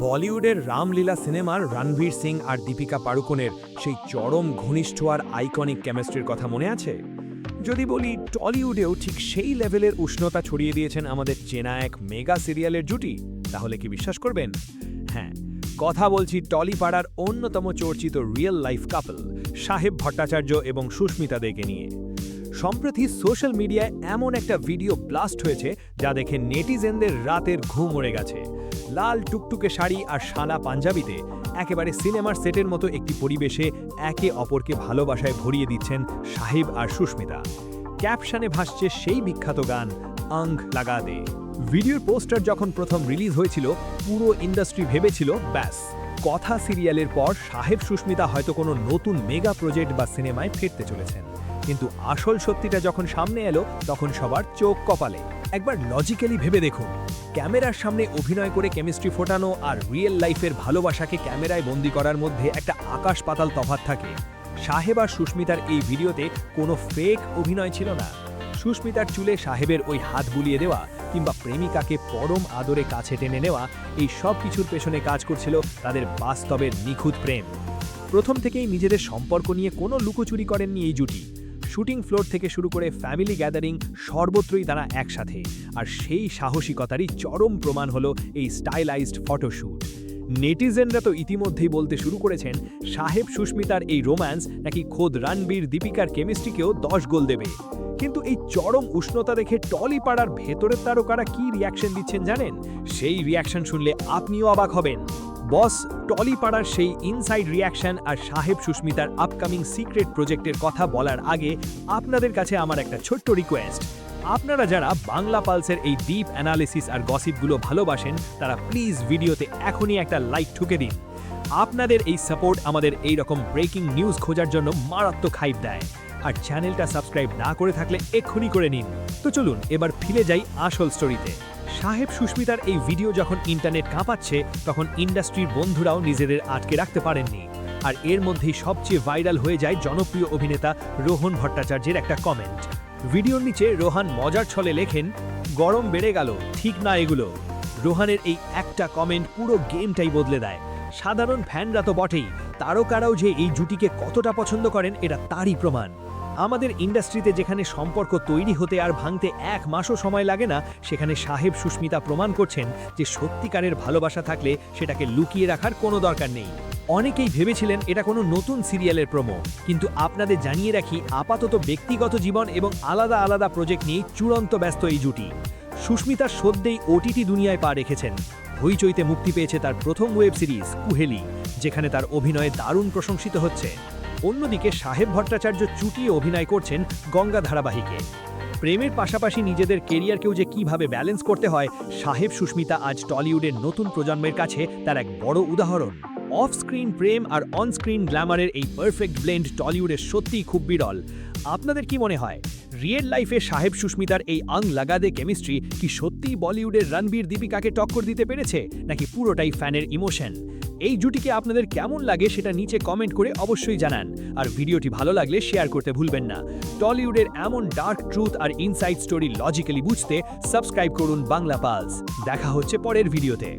বলিউডের রামলীলা সিনেমার রণবীর সিং আর দীপিকা পাড়ুকোনের সেই চরম ঘনিষ্ঠ আর আইকনিক কেমিস্ট্রির কথা মনে আছে? যদি বলি টলিউডেও ঠিক সেই লেভেলের উষ্ণতা ছড়িয়ে দিয়েছেন আমাদের চেনা এক মেগা সিরিয়ালের জুটি, তাহলে কি বিশ্বাস করবেন? হ্যাঁ, কথা বলছি টলিপাড়ার অন্যতম চর্চিত রিয়েল লাইফ কাপল সাহেব ভট্টাচার্য এবং সুস্মিতা দেকে নিয়ে। সম্প্রতি সোশ্যাল মিডিয়ায় এমন একটা ভিডিও ব্লাস্ট হয়েছে যা দেখে নেটিজেনদের রাতের ঘুম উড়ে গেছে। লাল টুকটুকে শাড়ি আর শালা পাঞ্জাবিতে একেবারে সিনেমার সেটের মতো একটি পরিবেশে একে অপরকে ভালোবাসায় ভরিয়ে দিচ্ছেন সাহেব আর সুস্মিতা। ক্যাপশনে ভাসছে সেই বিখ্যাত গান আঙ্গ লাগা দে। ভিডিওর পোস্টার যখন প্রথম রিলিজ হয়েছিল, পুরো ইন্ডাস্ট্রি ভেবেছিল ব্যাস, কথা সিরিয়ালের পর সাহেব সুস্মিতা হয়তো কোনো নতুন মেগা প্রজেক্ট বা সিনেমায় ফিরতে চলেছেন। কিন্তু আসল সত্যিটা যখন সামনে এলো, তখন সবার চোখ কপালে। একবার লজিক্যালি ভেবে দেখুন, ক্যামেরার সামনে অভিনয় করে কেমিস্ট্রি ফোটানো আর রিয়েল লাইফের ভালোবাসাকে ক্যামেরায় বন্দি করার মধ্যে একটা আকাশ পাতাল তফাৎ থাকে। সাহেব আর সুস্মিতার এই ভিডিওতে কোনো ফেক অভিনয় ছিল না। সুস্মিতার চুলে সাহেবের ওই হাত বুলিয়ে দেওয়া কিংবা প্রেমিকাকে পরম আদরে কাছে টেনে নেওয়া, এই সব কিছুর পেছনে কাজ করছিল তাদের বাস্তবের নিখুঁত প্রেম। প্রথম থেকেই নিজেদের সম্পর্ক নিয়ে কোনো লুকোচুরি করেননি এই জুটি। শুটিং ফ্লোর থেকে শুরু করে ফ্যামিলি গ্যাদারিং, সর্বত্রই তারা একসাথে। আর সেই সাহসিকতারই চরম প্রমাণ হলো এই স্টাইলাইজড ফটোশ্যুট। নেটিজেনরা তো ইতিমধ্যেই বলতে শুরু করেছেন, সাহেব সুস্মিতার এই রোম্যান্স নাকি খোদ রণবীর দীপিকার কেমিস্ট্রিকেও 10 গোল দেবে। কিন্তু এই চরম উষ্ণতা দেখে টলিপাড়ার ভেতরের তারকারা কি রিয়াকশন দিচ্ছেন জানেন? সেই রিয়াকশন শুনলে আপনিও অবাক হবেন। বস, টলিপাড়ার সেই ইনসাইড রিয়াকশন আর সাহেব সুস্মিতার আপকামিং সিক্রেট প্রজেক্টের কথা বলার আগে আপনাদের কাছে আমার একটা ছোট্ট রিকোয়েস্ট। আপনারা যারা বাংলা পালসের এই ডিপ অ্যানালিসিস আর গসিপগুলো ভালোবাসেন, তারা প্লিজ ভিডিওতে এখনই একটা লাইক ঠুকে দিন। আপনাদের এই সাপোর্ট আমাদের এই রকম ব্রেকিং নিউজ খোঁজার জন্য মারাত্মক হাইপ দেয়। আর চ্যানেলটা সাবস্ক্রাইব না করে থাকলে এক্ষুনি করে নিন। তো চলুন এবার ফিরে যাই আসল স্টোরিতে। সাহেব সুস্মিতার এই ভিডিও যখন ইন্টারনেট কাঁপাচ্ছে, তখন ইন্ডাস্ট্রির বন্ধুরাও নিজেদের আটকে রাখতে পারেননি। আর এর মধ্যেই সবচেয়ে ভাইরাল হয়ে যায় জনপ্রিয় অভিনেতা রোহন ভট্টাচার্যের একটা কমেন্ট। ভিডিওর নিচে রোহান মজার ছলে লেখেন, গরম বেড়ে গেল, ঠিক না এগুলো। রোহানের এই একটা কমেন্ট পুরো গেমটাই বদলে দেয়। সাধারণ ফ্যানরা তো বটেই, তারকারাও যে এই জুটিকে কতটা পছন্দ করেন এটা তারই প্রমাণ। আমাদের ইন্ডাস্ট্রিতে যেখানে সম্পর্ক তৈরি হতে আর ভাঙতে 1 মাসও সময় লাগে না, সেখানে সাহেব সুস্মিতা প্রমাণ করছেন যে সত্যিকারের ভালোবাসা থাকলে সেটাকে লুকিয়ে রাখার কোনো দরকার নেই। অনেকেই ভেবেছিলেন এটা কোনো নতুন সিরিয়ালের প্রোমো, কিন্তু আপনাদের জানিয়ে রাখি, আপাতত ব্যক্তিগত জীবন এবং আলাদা আলাদা প্রজেক্ট নিয়ে চূড়ান্ত ব্যস্ত এই জুটি। সুস্মিতা সদ্যেই ওটিটি দুনিয়ায় পা রেখেছেন। হইচইতে মুক্তি পেয়েছে তার প্রথম ওয়েব সিরিজ কুহেলি, যেখানে তার অভিনয় দারুণ প্রশংসিত হচ্ছে। অন্যদিকে সাহেব ভট্টাচার্য চুটিয়ে অভিনয় করছেন গঙ্গা ধারাবাহিকে। প্রেমের পাশাপাশি নিজেদের কেরিয়ারকেও যে কিভাবে ব্যালেন্স করতে হয়, সাহেব সুস্মিতা আজ টলিউডের নতুন প্রজন্মের কাছে তার এক বড় উদাহরণ। অফ স্ক্রিন প্রেম আর অন স্ক্রিন গ্ল্যামারের এই পারফেক্ট ব্লেন্ড টলিউডের সত্যিই খুব বিরল। আপনাদের কি মনে হয়, রিয়েল লাইফে সাহেব সুস্মিতার এই আং লাগাদে কেমিস্ট্রি কি সত্যিই বলিউডের রণবীর দীপিকাকে টক্কর দিতে পেরেছে, নাকি পুরোটাই ফ্যানের ইমোশন? এই জুটিকে আপনাদের কেমন লাগে সেটা নিচে কমেন্ট করে অবশ্যই জানান। আর ভিডিওটি ভালো লাগলে শেয়ার করতে ভুলবেন না। টলিউডের এমন ডার্ক ট্রুথ আর ইনসাইড স্টোরি লজিক্যালি বুঝতে সাবস্ক্রাইব করুন বাংলা পালস। দেখা হচ্ছে পরের ভিডিওতে।